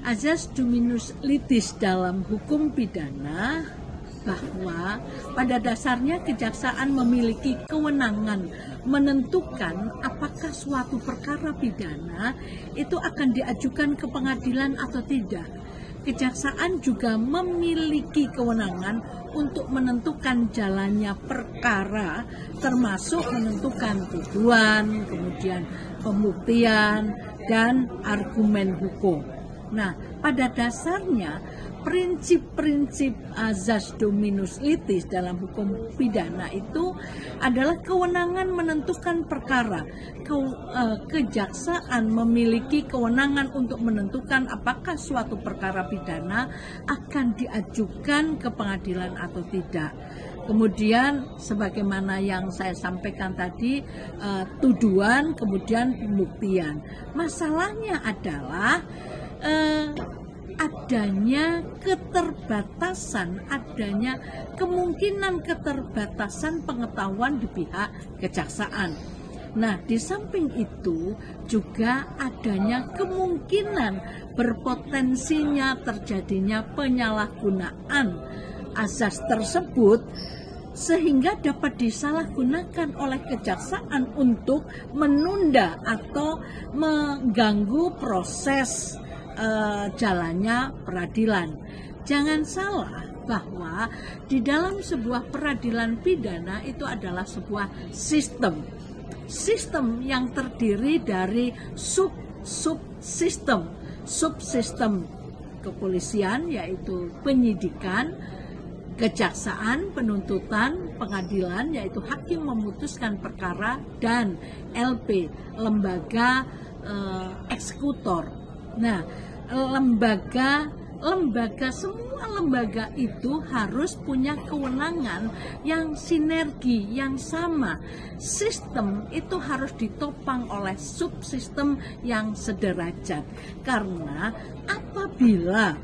Azas dominus litis dalam hukum pidana bahwa pada dasarnya kejaksaan memiliki kewenangan menentukan apakah suatu perkara pidana itu akan diajukan ke pengadilan atau tidak. Kejaksaan juga memiliki kewenangan untuk menentukan jalannya perkara, termasuk menentukan tuduhan, kemudian pembuktian, dan argumen hukum. Nah, pada dasarnya prinsip-prinsip azas dominus litis dalam hukum pidana itu adalah kewenangan menentukan perkara. Kejaksaan memiliki kewenangan untuk menentukan apakah suatu perkara pidana akan diajukan ke pengadilan atau tidak. Kemudian sebagaimana yang saya sampaikan tadi, tuduhan, kemudian pembuktian. Masalahnya adalah adanya keterbatasan, adanya kemungkinan keterbatasan pengetahuan di pihak kejaksaan. Nah, di samping itu juga adanya kemungkinan berpotensinya terjadinya penyalahgunaan azas tersebut, sehingga dapat disalahgunakan oleh kejaksaan untuk menunda atau mengganggu proses jalannya peradilan. Jangan salah bahwa di dalam sebuah peradilan pidana itu adalah sebuah sistem yang terdiri dari subsistem kepolisian, yaitu penyidikan, kejaksaan, penuntutan, pengadilan, yaitu hakim memutuskan perkara, dan LP, lembaga eksekutor. Nah, semua lembaga itu harus punya kewenangan yang sinergi, yang sama. Sistem itu harus ditopang oleh subsistem yang sederajat. Karena apabila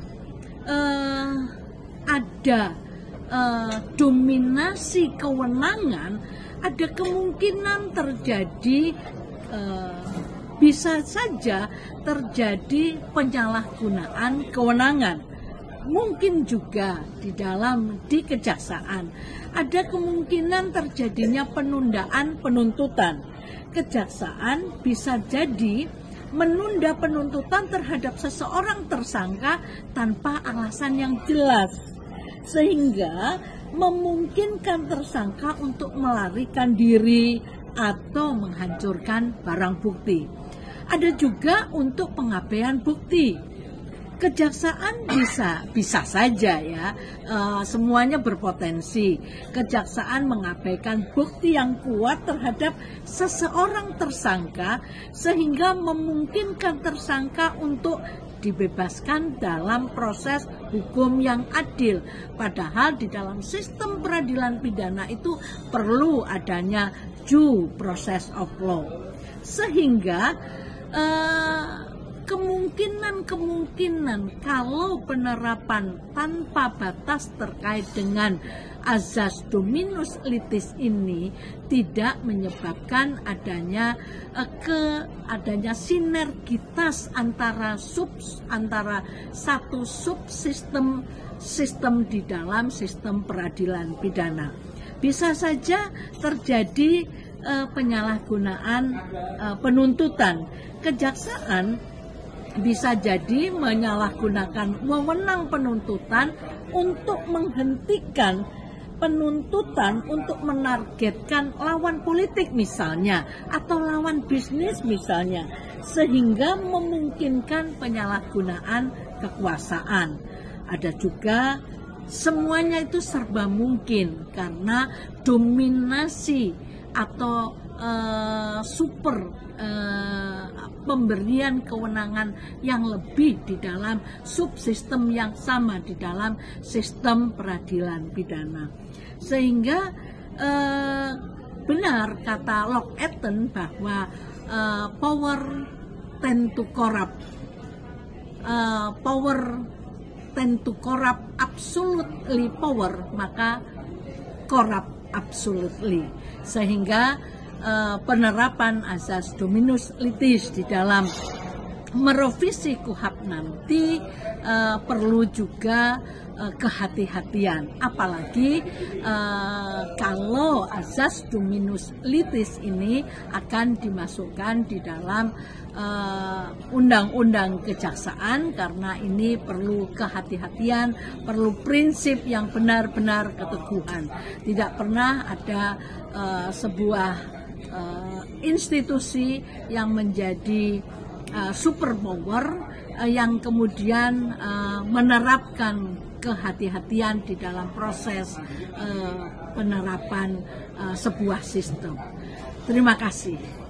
ada dominasi kewenangan, ada kemungkinan terjadi bisa saja terjadi penyalahgunaan kewenangan. Mungkin juga di kejaksaan ada kemungkinan terjadinya penundaan penuntutan. Kejaksaan bisa jadi menunda penuntutan terhadap seseorang tersangka tanpa alasan yang jelas, sehingga memungkinkan tersangka untuk melarikan diri atau menghancurkan barang bukti. Ada juga untuk pengabaian bukti. Kejaksaan bisa saja ya, semuanya berpotensi. Kejaksaan mengabaikan bukti yang kuat terhadap seseorang tersangka, sehingga memungkinkan tersangka untuk dibebaskan dalam proses hukum yang adil. Padahal di dalam sistem peradilan pidana itu perlu adanya due process of law. Sehingga kemungkinan kalau penerapan tanpa batas terkait dengan azas dominus litis ini tidak menyebabkan adanya sinergitas antara satu subsistem di dalam sistem peradilan pidana. Bisa saja terjadi penyalahgunaan penuntutan. Kejaksaan bisa jadi menyalahgunakan wewenang penuntutan untuk menghentikan penuntutan, untuk menargetkan lawan politik misalnya, atau lawan bisnis misalnya, sehingga memungkinkan penyalahgunaan kekuasaan. Ada juga semuanya itu serba mungkin karena dominasi atau pemberian kewenangan yang lebih di dalam subsistem yang sama di dalam sistem peradilan pidana. Sehingga benar kata Locke Etten bahwa power tend to corrupt, absolutely power, maka corrupt absolutely. Sehingga penerapan azas dominus litis di dalam merevisi KUHP nanti perlu juga kehati-hatian, apalagi kalau azas dominus litis ini akan dimasukkan di dalam undang-undang kejaksaan, karena ini perlu kehati-hatian, perlu prinsip yang benar-benar keteguhan. Tidak pernah ada sebuah institusi yang menjadi superpower yang kemudian menerapkan kehati-hatian di dalam proses penerapan sebuah sistem. Terima kasih.